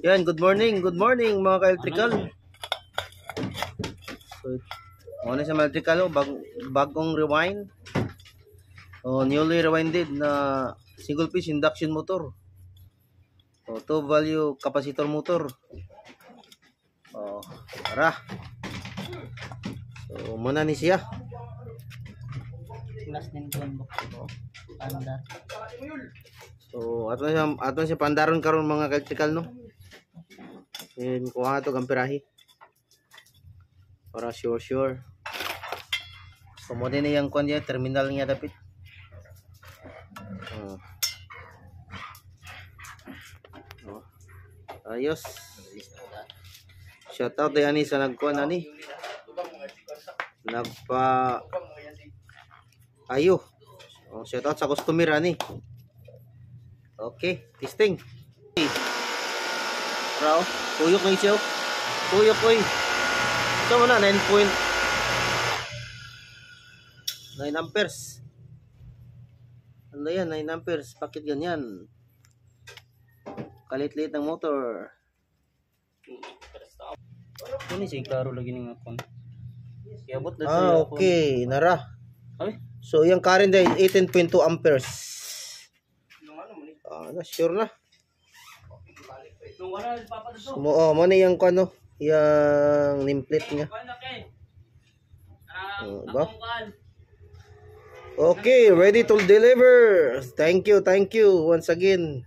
Yan, good morning mga ka-electrical. So, muna sa electrical, bagong rewind. Newly rewinded na single piece induction motor. 2 value capacitor motor. Tara. So, muna ni siya. Mas din ko pandar. So, ato siya pandaron karon mga ka-electrical, no. And kuha ito kampirahi para sure. So mo din yung kuan niya, terminal niya dapat. Ayos. Shout out din ani sa nagkuan ani. Nagpa ayo. Shout out sa customer ani. Okay, testing. Raw, tuyok na isiyo. Tuyok ko eh. Ito mo na, 9 amperes. Ano yan, 9 amperes. Bakit ganyan? Kalit-lit ng motor. Ini sih klaro lagi ning akon. Iabot na okay, nara. Ay, so yung current ay 18.2 amperes. Sure na. So, mo na yung ano, yung nameplate niya. Diba? Okay, ready to deliver. Thank you once again.